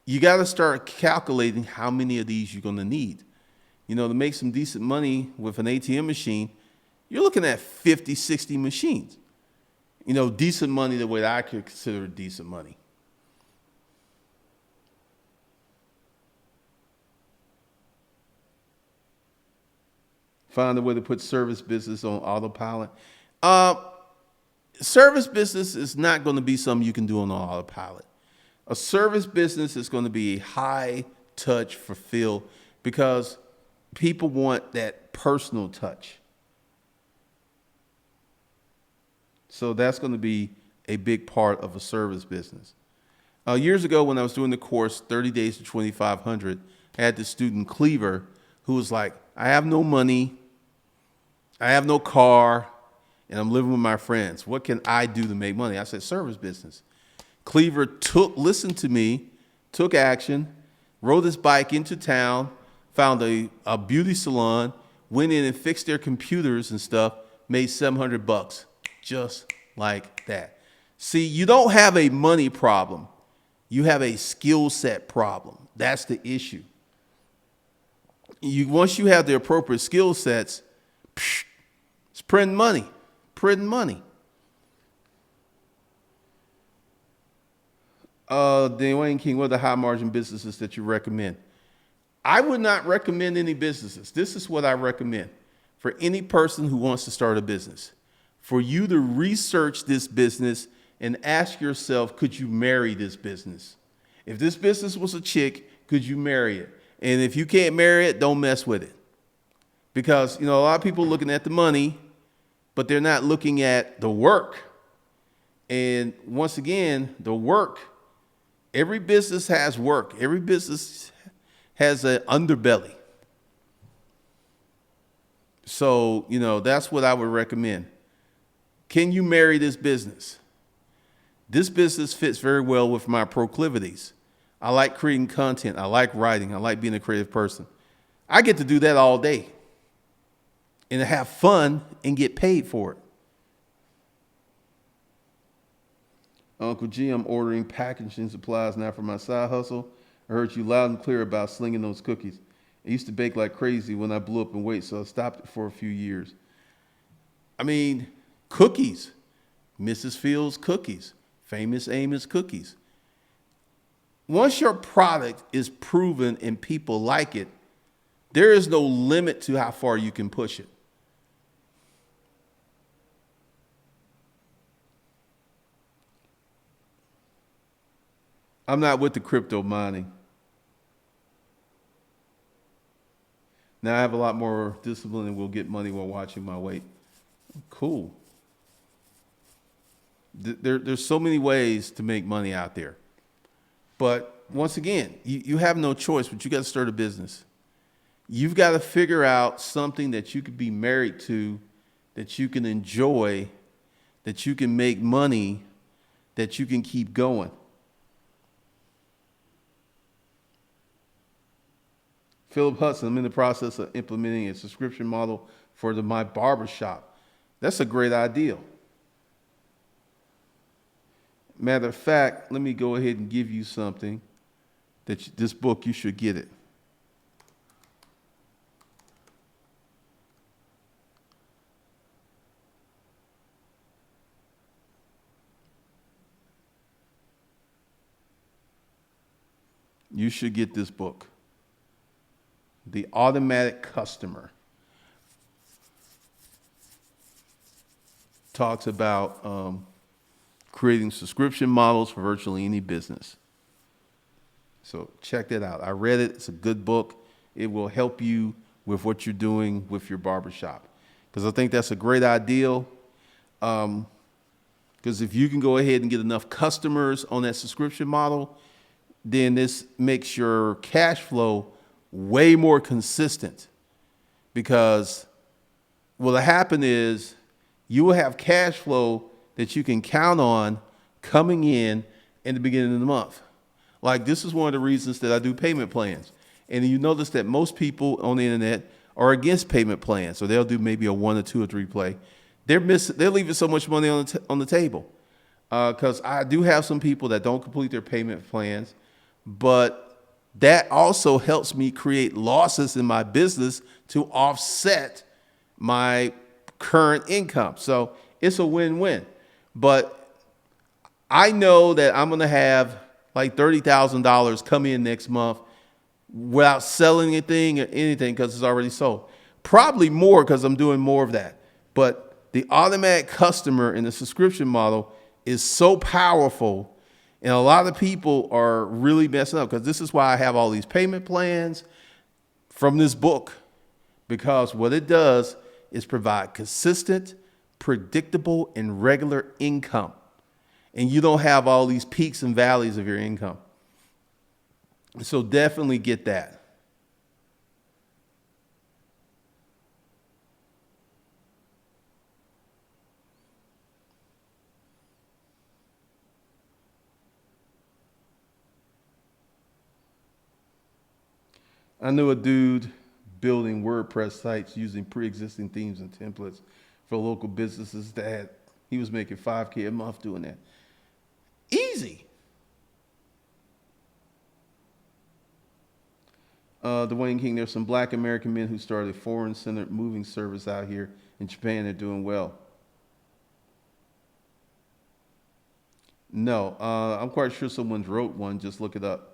you got to start calculating how many of these you're going to need. You know, to make some decent money with an ATM machine, you're looking at 50, 60 machines. You know, decent money the way that I could consider decent money. Find a way to put service business on autopilot. Uh, Service business is not going to be something you can do on autopilot. A service business is going to be high touch fulfilled, because people want that personal touch. So that's going to be a big part of a service business. Years ago, when I was doing the course, 30 Days to 2,500, I had this student, Cleaver, who was like, I have no money, I have no car, and I'm living with my friends. What can I do to make money? I said, service business. Cleaver listened to me, took action, rode his bike into town, found a beauty salon, went in and fixed their computers and stuff, made $700 just like that. See, you don't have a money problem. You have a skill set problem. That's the issue. Once you have the appropriate skill sets, it's printing money, printing money. Dwayne King, what are the high margin businesses that you recommend? I would not recommend any businesses. This is what I recommend for any person who wants to start a business. For you to research this business and ask yourself, could you marry this business? If this business was a chick, could you marry it? And if you can't marry it, don't mess with it. Because, you know, a lot of people looking at the money, but they're not looking at the work. And once again, the work, every business has work. Every business has an underbelly. So, you know, that's what I would recommend. Can you marry this business? This business fits very well with my proclivities. I like creating content. I like writing. I like being a creative person. I get to do that all day and have fun and get paid for it. Uncle G, I'm ordering packaging supplies now for my side hustle. I heard you loud and clear about slinging those cookies. I used to bake like crazy when I blew up in weight, so I stopped it for a few years. I mean, cookies, Mrs. Fields cookies, Famous Amos cookies. Once your product is proven and people like it, there is no limit to how far you can push it. I'm not with the crypto mining. Now I have a lot more discipline and will get money while watching my weight. Cool. There's so many ways to make money out there. But once again, you have no choice, but you got to start a business. You've got to figure out something that you could be married to, that you can enjoy, that you can make money, that you can keep going. Philip Hudson, I'm in the process of implementing a subscription model for my barbershop. That's a great idea. Matter of fact, let me go ahead and give you something this book, you should get it. You should get this book. The Automatic Customer. Talks about creating subscription models for virtually any business. So check that out. I read it. It's a good book. It will help you with what you're doing with your barbershop. Because I think that's a great ideal. Because if you can go ahead and get enough customers on that subscription model, then this makes your cash flow way more consistent. Because what'll happen is you will have cash flow that you can count on coming in the beginning of the month. Like, this is one of the reasons that I do payment plans. And you notice that most people on the internet are against payment plans. So they'll do maybe a 1 or 2 or 3 play. They're leaving so much money on the table. Because I do have some people that don't complete their payment plans, but that also helps me create losses in my business to offset my current income. So it's a win-win. But I know that I'm going to have like $30,000 come in next month without selling anything because it's already sold. Probably more because I'm doing more of that. But the automatic customer in the subscription model is so powerful, and a lot of people are really messing up, because this is why I have all these payment plans from this book, because what it does is provide consistent, predictable, and regular income. And you don't have all these peaks and valleys of your income. So definitely get that. I knew a dude building WordPress sites using pre-existing themes and templates for local businesses he was making $5K a month doing that. Easy. Dwayne King, there's some Black American men who started a foreign-centered moving service out here in Japan. They're doing well. No, I'm quite sure someone wrote one. Just look it up.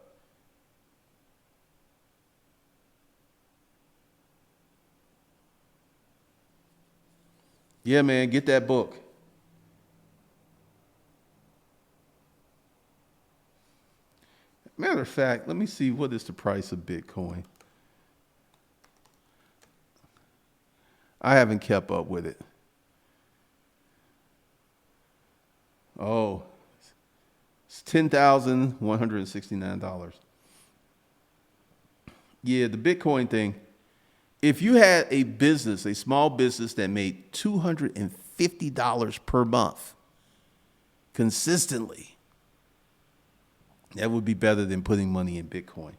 Yeah, man, get that book. Matter of fact, let me see, what is the price of Bitcoin? I haven't kept up with it. Oh, it's $10,169. Yeah, the Bitcoin thing. If you had a business, a small business that made $250 per month consistently, that would be better than putting money in Bitcoin.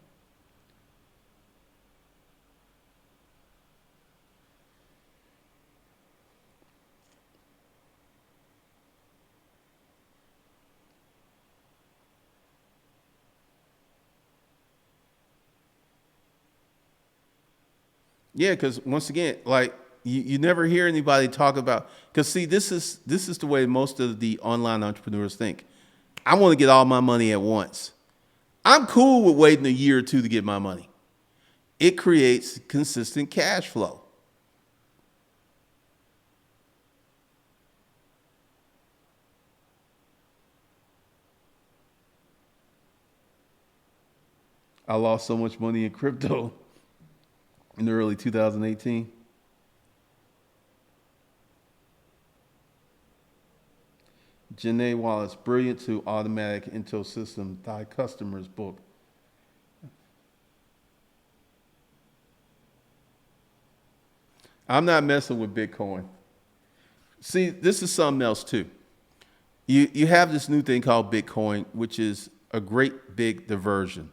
Yeah, because once again, like, you never hear anybody talk about, because see, this is the way most of the online entrepreneurs think. I want to get all my money at once. I'm cool with waiting a year or two to get my money. It creates consistent cash flow. I lost so much money in crypto in the early 2018. Janae Wallace, brilliant to automatic into system, thy customers book. I'm not messing with Bitcoin. See, this is something else too. You have this new thing called Bitcoin, which is a great big diversion.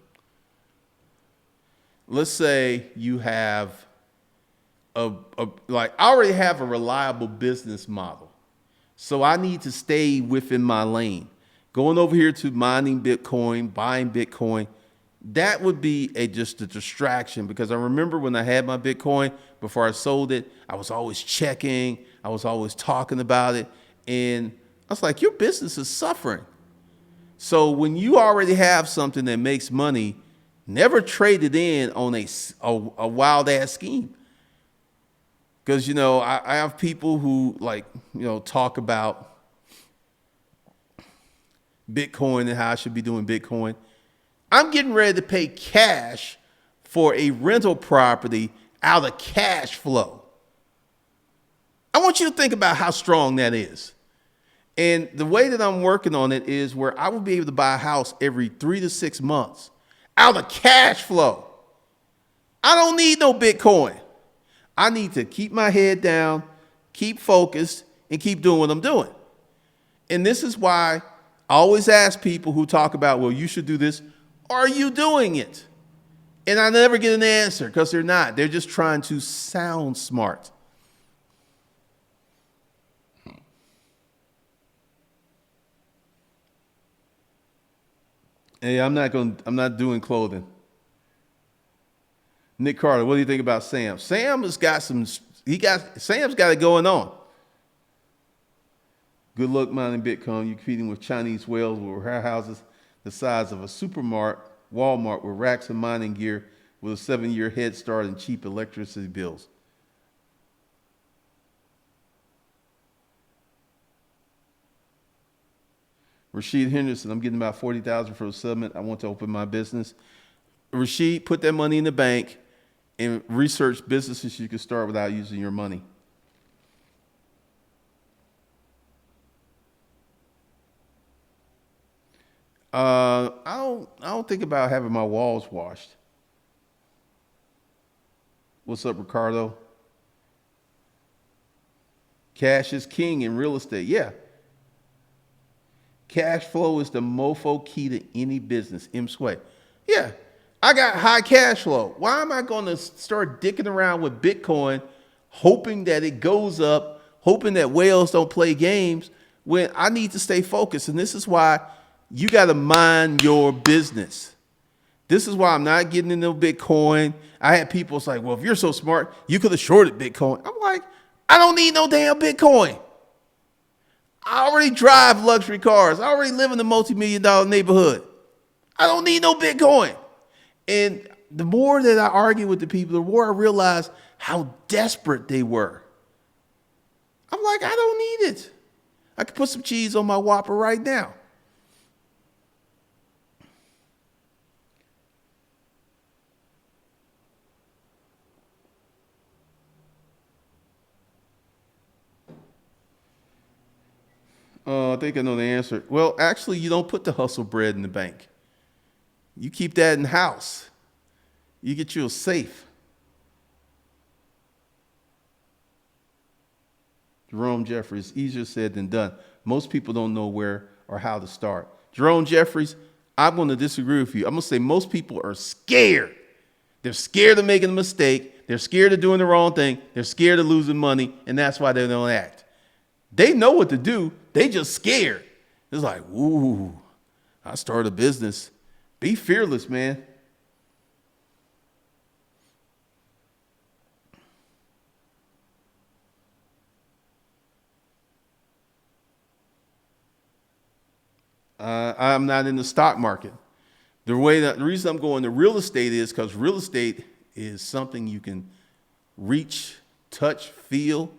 Let's say you have like I already have a reliable business model. So I need to stay within my lane. Going over here to mining Bitcoin, buying Bitcoin, that would be just a distraction, because I remember when I had my Bitcoin before I sold it, I was always checking, I was always talking about it, and I was like, your business is suffering. So when you already have something that makes money, never trade it in on a wild ass scheme. Because, I have people who talk about Bitcoin and how I should be doing Bitcoin. I'm getting ready to pay cash for a rental property out of cash flow. I want you to think about how strong that is. And the way that I'm working on it is where I will be able to buy a house every 3 to 6 months out of cash flow. I don't need no Bitcoin. I need to keep my head down, keep focused, and keep doing what I'm doing. And this is why I always ask people who talk about, well, you should do this. Are you doing it? And I never get an answer, because they're not. They're just trying to sound smart. Hey, I'm not doing clothing. Nick Carter, what do you think about Sam? Sam's got it going on. Good luck mining Bitcoin. You're competing with Chinese whales with warehouses the size of a supermarket, Walmart, with racks of mining gear with a 7-year head start and cheap electricity bills. Rashid Henderson, I'm getting about $40,000 for a settlement. I want to open my business. Rashid, put that money in the bank and research businesses you can start without using your money. I don't think about having my walls washed. What's up, Ricardo? Cash is king in real estate. Yeah. Cash flow is the mofo key to any business. M. Sway. Yeah. I got high cash flow. Why am I going to start dicking around with Bitcoin, hoping that it goes up, hoping that whales don't play games, when I need to stay focused? And this is why you got to mind your business. This is why I'm not getting into Bitcoin. I had people say, well, if you're so smart, you could have shorted Bitcoin. I'm like, I don't need no damn Bitcoin. I already drive luxury cars. I already live in a multi-million-dollar neighborhood. I don't need no Bitcoin. And the more that I argue with the people, the more I realize how desperate they were. I'm like, I don't need it. I could put some cheese on my Whopper right now. I think I know the answer. Well, actually, you don't put the hustle bread in the bank. You keep that in the house. You get you a safe. Jerome Jeffries, easier said than done. Most people don't know where or how to start. Jerome Jeffries, I'm going to disagree with you. I'm going to say most people are scared. They're scared of making a mistake. They're scared of doing the wrong thing. They're scared of losing money, and that's why they don't act. They know what to do. They just scared. It's like, ooh, I started a business. Be fearless, man. I'm not in the stock market. The reason I'm going to real estate is because real estate is something you can reach, touch, feel.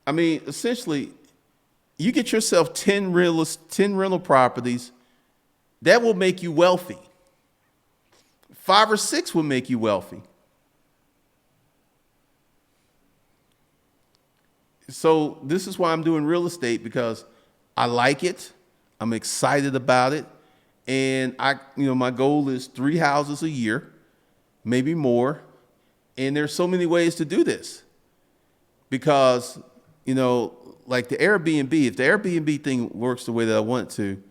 I mean, essentially, you get yourself 10 rental properties, that will make you wealthy. 5 or 6 will make you wealthy. So this is why I'm doing real estate, because I like it. I'm excited about it. And my goal is 3 houses a year, maybe more. And there's so many ways to do this because, like the Airbnb, if the Airbnb thing works the way that I want it to,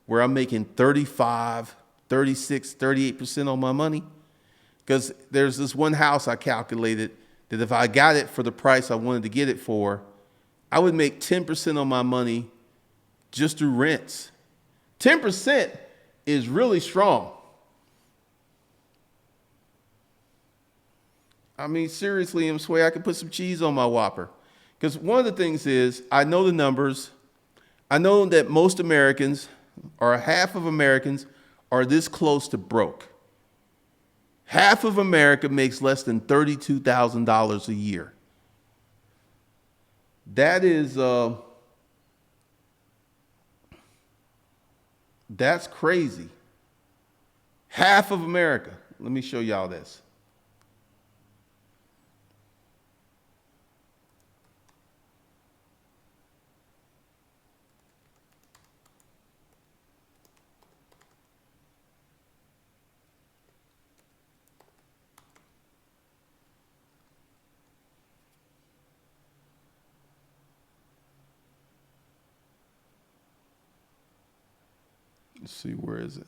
where I'm making 35, 36, 38% on my money, because there's this one house I calculated that if I got it for the price I wanted to get it for, I would make 10% on my money just through rents. 10% is really strong. I mean, seriously, I'm swear I could put some cheese on my Whopper. Because one of the things is, I know the numbers. I know that most Americans, or half of Americans, are this close to broke. Half of America makes less than $32,000 a year. That is, that's crazy. Half of America. Let me show y'all this. Let's see, where is it?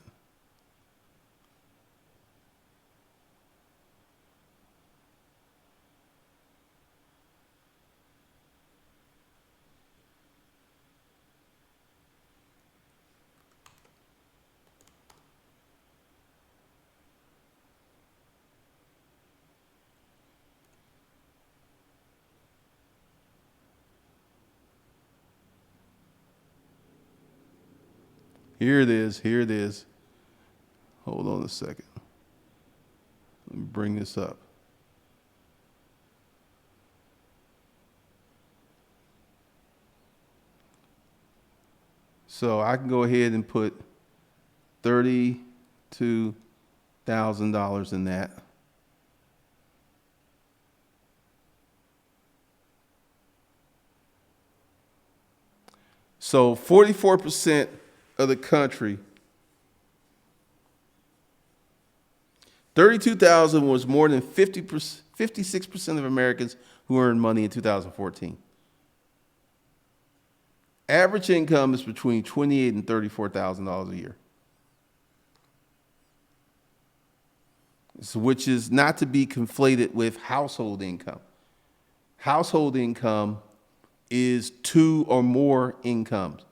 Here it is. Here it is. Hold on a second. Let me bring this up. So I can go ahead and put $32,000 in that. So 44% of the country, 32,000 was more than 56% of Americans who earned money in 2014. Average income is between $28,000 and $34,000 a year. So, which is not to be conflated with household income. Household income is 2 or more incomes.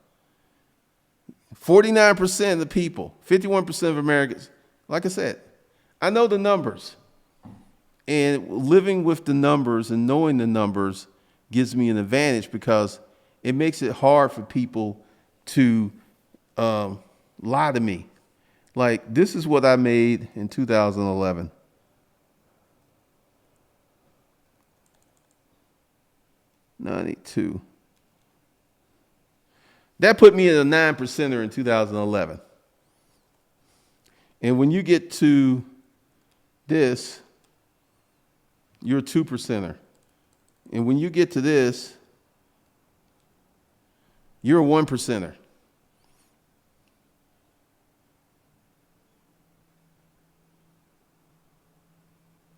49% of the people, 51% of Americans, like I said, I know the numbers. And living with the numbers and knowing the numbers gives me an advantage because it makes it hard for people to lie to me. Like, this is what I made in 2011. $92. That put me at a 9%er in 2011. And when you get to this, you're a 2%er. And when you get to this, you're a 1%er.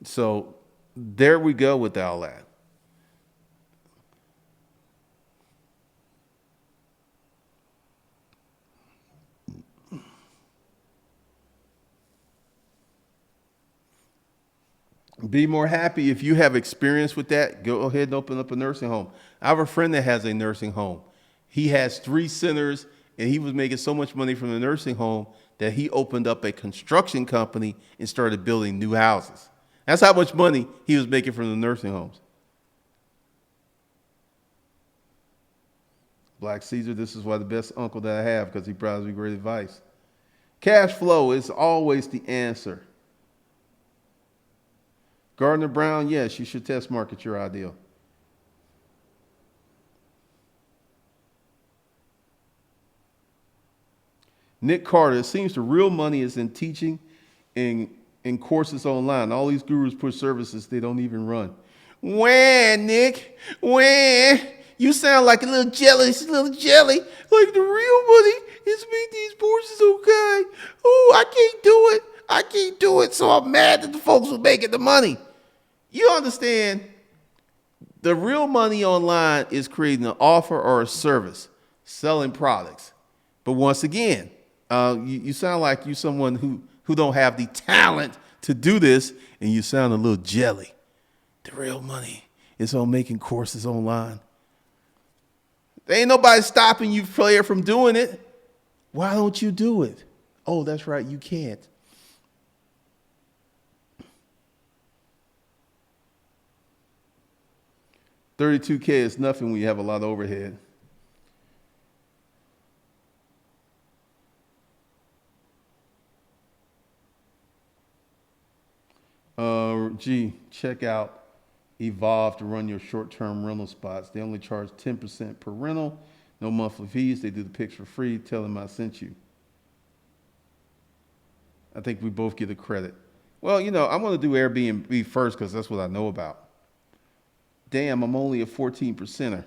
So there we go with all that. Be more happy if you have experience with that. Go ahead and open up a nursing home. I have a friend that has a nursing home. He has 3 centers, and he was making so much money from the nursing home that he opened up a construction company and started building new houses. That's how much money he was making from the nursing homes. Black Caesar, this is why the best uncle that I have, because he provides me great advice. Cash flow is always the answer. Gardner Brown, yes, you should test market your ideal. Nick Carter, it seems the real money is in teaching and in courses online. All these gurus push services they don't even run. When, Nick? When? You sound like a little jelly, Like the real money is make these courses okay. Oh, I can't do it. I can't do it. So I'm mad that the folks who making the money. You understand? The real money online is creating an offer or a service, selling products. But once again, you sound like you're someone who don't have the talent to do this, and you sound a little jelly. The real money is on making courses online. There ain't nobody stopping you, player, from doing it. Why don't you do it? Oh, that's right, you can't. $32K is nothing when you have a lot of overhead. Check out Evolve to run your short-term rental spots. They only charge 10% per rental, no monthly fees. They do the pics for free. Tell them I sent you. I think we both get the credit. Well, I'm going to do Airbnb first because that's what I know about. Damn, I'm only a 14%er.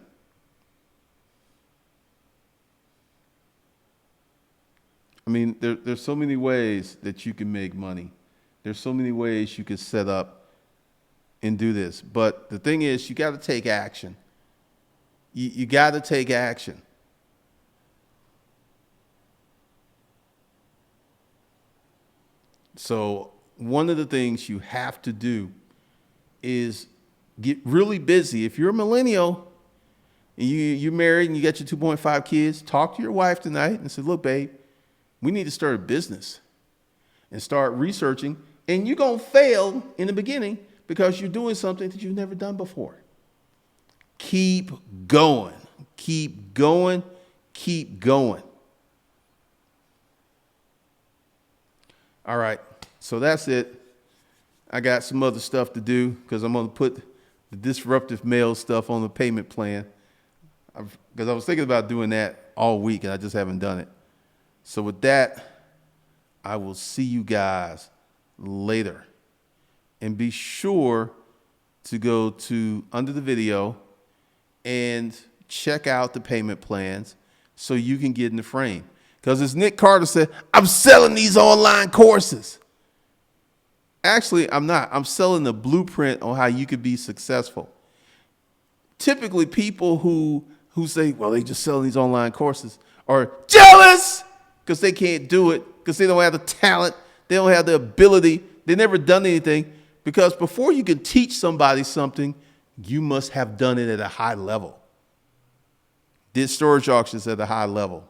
I mean, there's so many ways that you can make money. There's so many ways you can set up and do this. But the thing is, you got to take action. You got to take action. So one of the things you have to do is get really busy. If you're a millennial and you're married and you got your 2.5 kids, talk to your wife tonight and say, look, babe, we need to start a business and start researching. And you're going to fail in the beginning because you're doing something that you've never done before. Keep going. Keep going. Keep going. All right. So that's it. I got some other stuff to do because I'm going to put the disruptive mail stuff on the payment plan. Because I was thinking about doing that all week and I just haven't done it. So with that, I will see you guys later. And be sure to go to under the video and check out the payment plans so you can get in the frame. Because as Nick Carter said, I'm selling these online courses. Actually, I'm not. I'm selling the blueprint on how you could be successful. Typically, people who say, well, they just selling these online courses are jealous because they can't do it, because they don't have the talent, they don't have the ability, they've never done anything. Because before you can teach somebody something, you must have done it at a high level. Did storage auctions at a high level.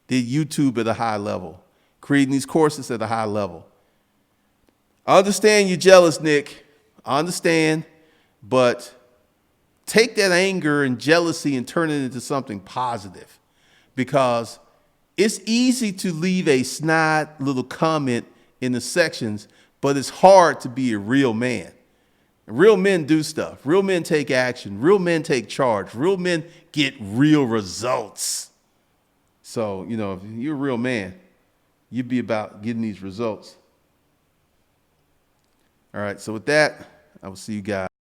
Did YouTube at a high level. Creating these courses at a high level. I understand you're jealous, Nick. I understand. But take that anger and jealousy and turn it into something positive. Because it's easy to leave a snide little comment in the sections, but it's hard to be a real man. Real men do stuff. Real men take action. Real men take charge. Real men get real results. So, if you're a real man, you'd be about getting these results. All right, so with that, I will see you guys.